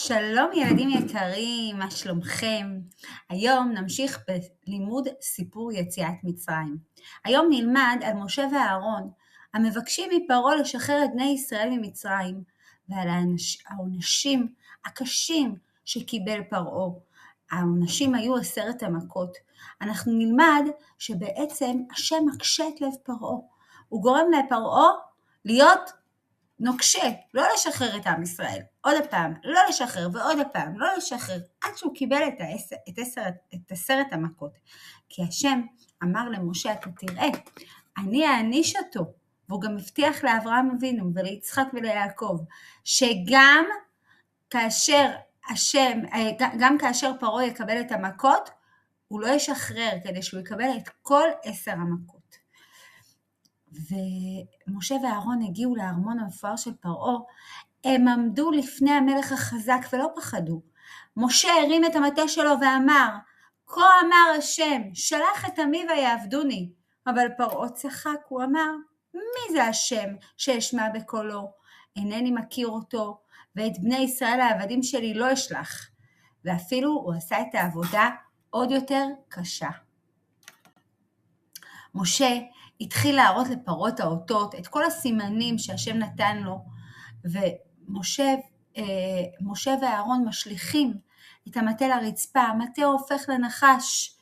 שלום ילדים יקרים, מה שלומכם? היום נמשיך בלימוד סיפור יציאת מצרים. היום נלמד על משה ואהרון, המבקשים מפרעה לשחרר את בני ישראל ממצרים, ועל העונשים הקשים שקיבל פרעה. העונשים היו 10 המכות. אנחנו נלמד שבעצם השם מקשה את לב פרעה. הוא גורם לפרעה להיות נוקשה, לא לשחרר את עם ישראל, עוד הפעם, לא לשחרר ועוד הפעם, לא לשחרר, עד שהוא קיבל את 10 המכות. כי השם אמר למשה, אתה תראה, אני אעניש אותו, והוא גם הבטיח לאברהם אבינו וליצחק וליעקב, שגם כאשר פרעה יקבל את המכות, הוא לא ישחרר כדי שהוא יקבל את כל 10 המכות. ומשה ואהרון הגיעו לארמון המפואר של פרעה, הם עמדו לפני המלך החזק ולא פחדו. משה הרים את המטה שלו ואמר, כה אמר השם, שלח את עמי ויעבדוני. אבל פרעה צחק, הוא אמר, מי זה השם שאשמע בקולו? אינני מכיר אותו, ואת בני ישראל העבדים שלי לא אשלח. ואפילו הוא עשה את העבודה עוד יותר קשה. משה התחיל להראות לפרעה את האותות, את כל הסימנים שהשם נתן לו, ומשה ואהרון משליכים את המטה לרצפה, המטה הופך לנחש,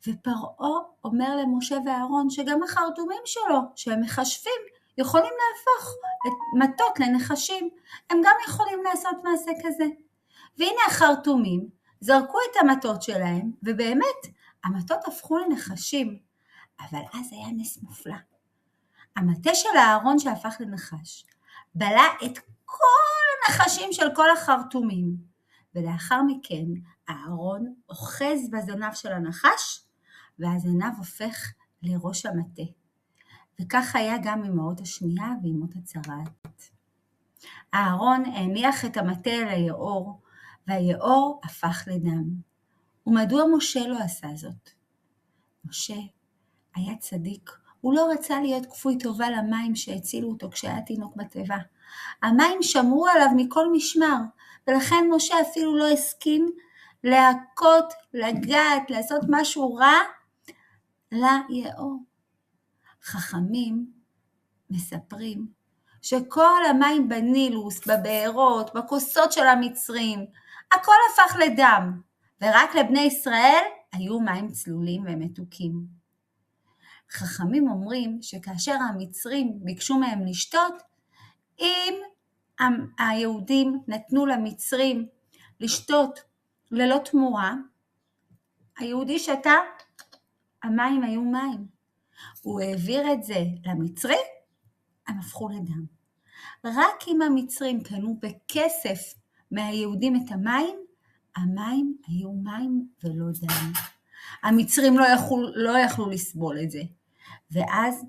ופרעה אומר למשה ואהרון שגם החרטומים שלו, שהם מחשבים, יכולים להפוך את מטות לנחשים, הם גם יכולים לעשות מעשה כזה. והנה החרטומים זרקו את המטות שלהם, ובאמת המטות הפכו לנחשים, אבל אז היה נס מופלא. המטה של אהרון שהפך לנחש, בלע את כל הנחשים של כל החרטומים, ולאחר מכן אהרון אוחז בזנב של הנחש, והזנב הופך לראש המטה. וכך היה גם עם האות השנייה ועם האות הצרעת. אהרון הניח את המטה אל היאור, והיאור הפך לדם. ומדוע משה לא עשה זאת? משה היה צדיק, הוא לא רצה להיות כפוי טובה למים שהצילו אותו כשהיה תינוק בטבע. המים שמרו עליו מכל משמר, ולכן משה אפילו לא הסכים להכות, לגעת, לעשות משהו רע ליאור. חכמים מספרים שכל המים בנילוס, בבארות, בכוסות של המצרים, הכל הפך לדם, ורק לבני ישראל היו מים צלולים ומתוקים. חכמים אומרים שכאשר המצרים ביקשו מהם לשתות, אם היהודים נתנו למצרים לשתות ללא תמורה, היהודי שתה, המים היו מים. הוא העביר את זה למצרי, הם הפכו לדם. רק אם המצרים קנו בכסף מהיהודים את המים, המים היו מים ולא דם. המצרים לא יכלו לסבול את זה. ואז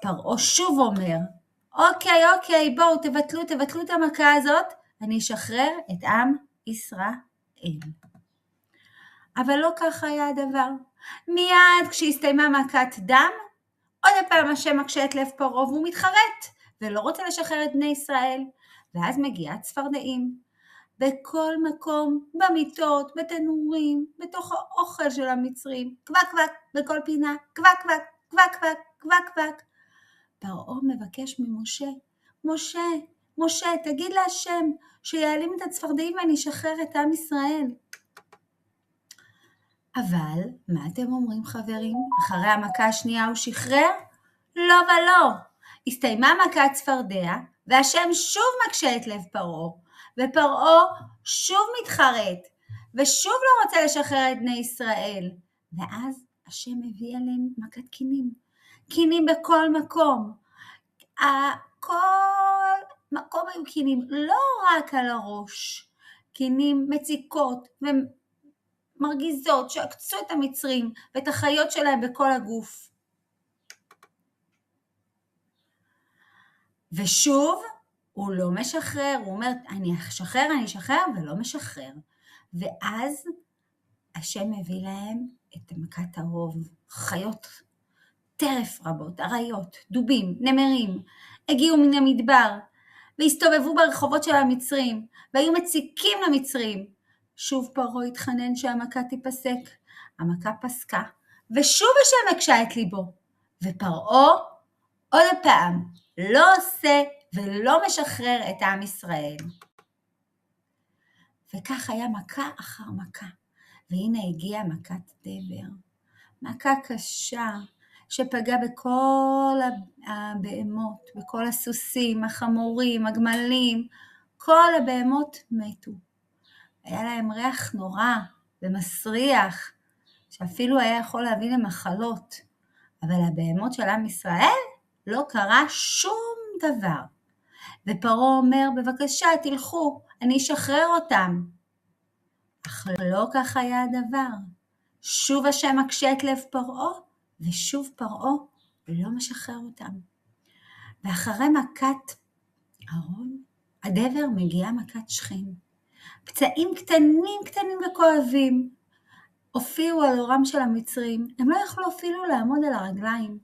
פרעה שוב אומר, אוקיי, בואו תבטלו את המכה הזאת, אני אשחרר את עם ישראל. אבל לא ככה היה הדבר. מיד כשהסתיימה מכת דם, עוד פעם השם מקשה את לב פרעה והוא מתחרט, ולא רוצה לשחרר את בני ישראל. ואז מגיעה צפרדעים. בכל מקום, במיטות, בתנורים, בתוך האוכל של המצרים, קבק, בכל פינה, קבק. פרעה מבקש ממשה, משה, תגיד להשם שיעלים את הצפרדעים ואני אשחרר את עם ישראל. אבל, מה אתם אומרים חברים? אחרי המכה השנייה הוא שחרר? לא ולא. הסתיימה מכת צפרדע, והשם שוב מקשה את לב פרעה, ופרעה שוב מתחרט, ושוב לא רוצה לשחרר את בני ישראל. ואז השם הביא עליהם מכת קינים בכל מקום. כל מקום היו קינים, לא רק על הראש, קינים מציקות ומרגיזות שעקצו את המצרים ואת החיות שלהם בכל הגוף. ושוב הוא לא משחרר, הוא אומר אני אשחרר ולא משחרר. ואז השם מביא להם את מכת הרוב, חיות טרף רבות, אריות, דובים, נמרים, הגיעו מן המדבר, והסתובבו ברחובות של המצרים, והיו מציקים למצרים. שוב פרעה התחנן שהמכה תיפסק. המכה פסקה, ושוב השם הקשה את ליבו. ופרעה עוד הפעם לא עושה ולא משחרר את עם ישראל. וכך היה מכה אחר מכה. והנה הגיעה מכת דבר. מכה קשה שפגעה בכל הבהמות, בכל הסוסים, החמורים, הגמלים, כל הבהמות מתו. היה להם ריח נורא ומסריח, שאפילו היה יכול להביא למחלות. אבל הבהמות של עם ישראל לא קרה שום דבר. ופרעה אומר, בבקשה תלכו, אני אשחרר אותם. אך לא כך היה הדבר. שוב השם מקשה את לב פרעה, ושוב פרעה לא משחרר אותם. ואחרי מכת הדבר מגיעה מכת שכם. פצעים קטנים וכואבים הופיעו על עורם של המצרים. הם לא יכלו אפילו לעמוד על הרגליים.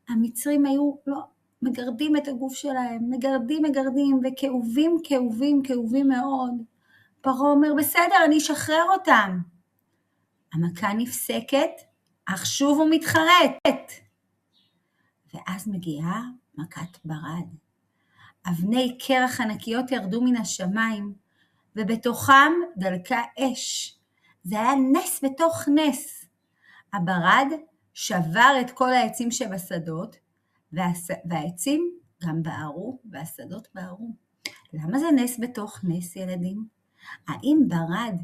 המצרים היו מגרדים את הגוף שלהם, מגרדים וכאובים מאוד. פרעה אומר, בסדר, אני אשחרר אותם. המכה נפסקת, אך שוב הוא מתחרט. ואז מגיעה מכת ברד. אבני קרח ענקיות ירדו מן השמיים, ובתוכם דלקה אש. זה היה נס בתוך נס. הברד שבר את כל העצים שבשדות, והעצים גם בערו, והשדות בערו. למה זה נס בתוך נס, ילדים? האם ברד,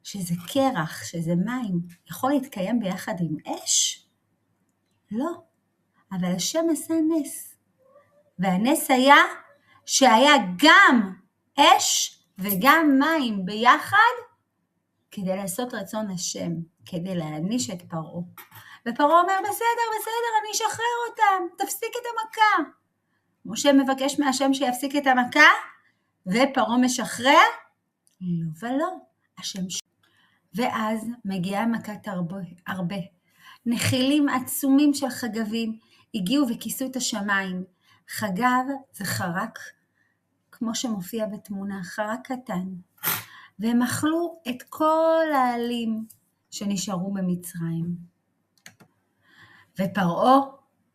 שזה קרח, שזה מים, יכול להתקיים ביחד עם אש? לא. אבל השם עשה נס. והנס היה שהיה גם אש וגם מים ביחד, כדי לעשות רצון השם, כדי להעניש את פרעה. ופרעה אומר, בסדר, אני אשחרר אותם, תפסיק את המכה. משה מבקש מהשם שיפסיק את המכה, ופרעה משחרר? לא ולא, השם ואז מגיעה מכת הרבה. נחילים עצומים של חגבים הגיעו וכיסו את השמיים. חגב זה חרק, כמו שמופיע בתמונה, חרק קטן. והם אכלו את כל העלים שנשארו במצרים. ופרעה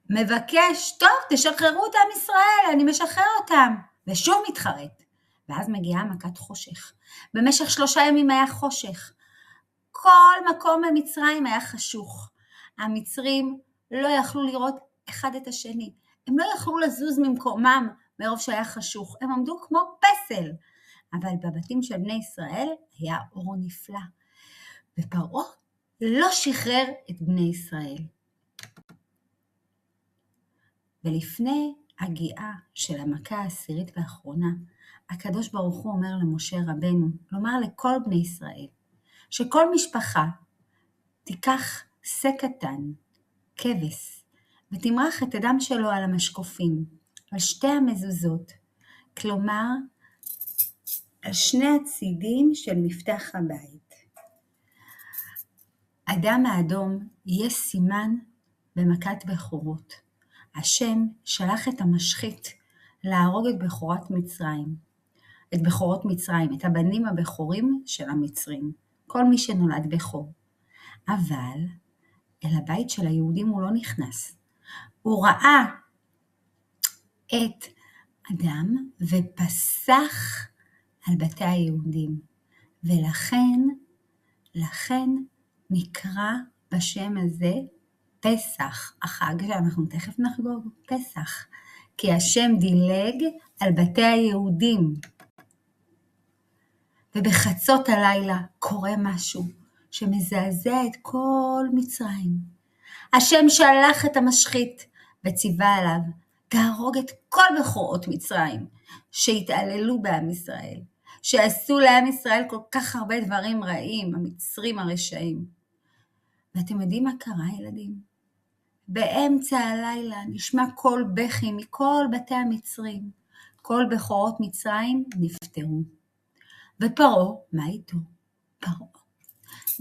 מבקש, טוב, תשחררו את עם ישראל, אני משחרר אותם. ושוב מתחרט. ואז מגיעה מכת חושך. במשך 3 ימים היה חושך. כל מקום במצרים היה חשוך. המצרים לא יכלו לראות אחד את השני. הם לא יכלו לזוז ממקומם מרוב שהיה חשוך. הם עמדו כמו פסל. אבל בבתים של בני ישראל היה אור נפלא. ופרעה לא שחרר את בני ישראל. ולפני הגיעה של המכה העשירית והאחרונה, הקדוש ברוך הוא אומר למשה רבנו, לומר לכל בני ישראל, שכל משפחה תיקח שק קטן, כבש, ותמרח את הדם שלו על המשקופים, על 2 המזוזות, כלומר, על 2 הצידים של מפתח הבית. הדם האדום יהיה סימן במכת בכורות. השם שלח את המשחית להרוג את בכורות מצרים, את הבנים הבכורים של המצרים, כל מי שנולד בכור. אבל אל הבית של היהודים הוא לא נכנס. הוא ראה את הדם ופסח על בתי היהודים, ולכן נקרא בשם הזה פסח, החג שאנחנו תכף נחגוג, פסח, כי השם דילג על בתי היהודים. ובחצות הלילה קורה משהו שמזעזע את כל מצרים. השם שלח את המשחית וציווה עליו, תהרוג את כל בכורות מצרים שהתעללו בעם ישראל, שעשו לעם ישראל כל כך הרבה דברים רעים, המצרים הרשעים. ואתם יודעים מה קרה, ילדים? באמצע הלילה נשמע קול בכי מכל בתי המצרים. כל בכורות מצרים נפטרו. ופרעה, מה איתו? פרעה.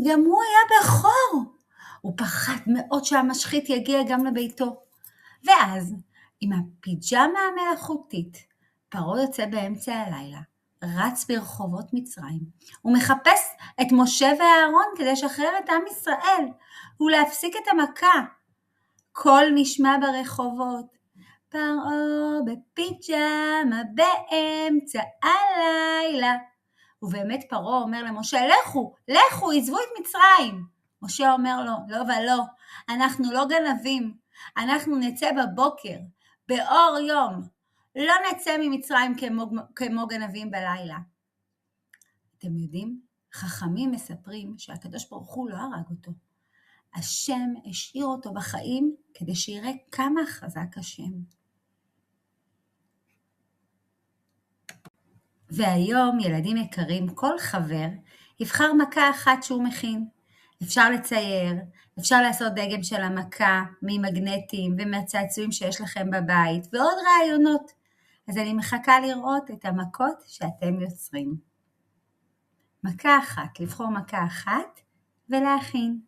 גם הוא היה בכור. הוא פחד מאוד שהמשחית יגיע גם לביתו. ואז, עם הפיג'מה המלאכותית, פרעה יוצא באמצע הלילה, רץ ברחובות מצרים, הוא מחפש את משה ואהרון כדי לשחרר את עם ישראל ולהפסיק את המכה. קול נשמע ברחובות, פרעה בפיג'מה באמצע הלילה. ובאמת פרעה אומר למשה, לכו, עזבו את מצרים. משה אומר לו, לא ולא, אנחנו לא גנבים, אנחנו נצא בבוקר, באור יום, לא נצא ממצרים כמו גנבים בלילה. אתם יודעים, חכמים מספרים שהקדוש ברוך הוא לא הרג אותו. השם השאיר אותו בחיים כדי שיראה כמה חזק השם. והיום, ילדים יקרים, כל חבר יבחר מכה אחת שהוא מכין. אפשר לצייר, אפשר לעשות דגם של המכה ממגנטים ומהצעצועים שיש לכם בבית ועוד רעיונות. אז אני מחכה לראות את המכות שאתם יוצרים. מכה אחת, לבחור מכה אחת ולהכין.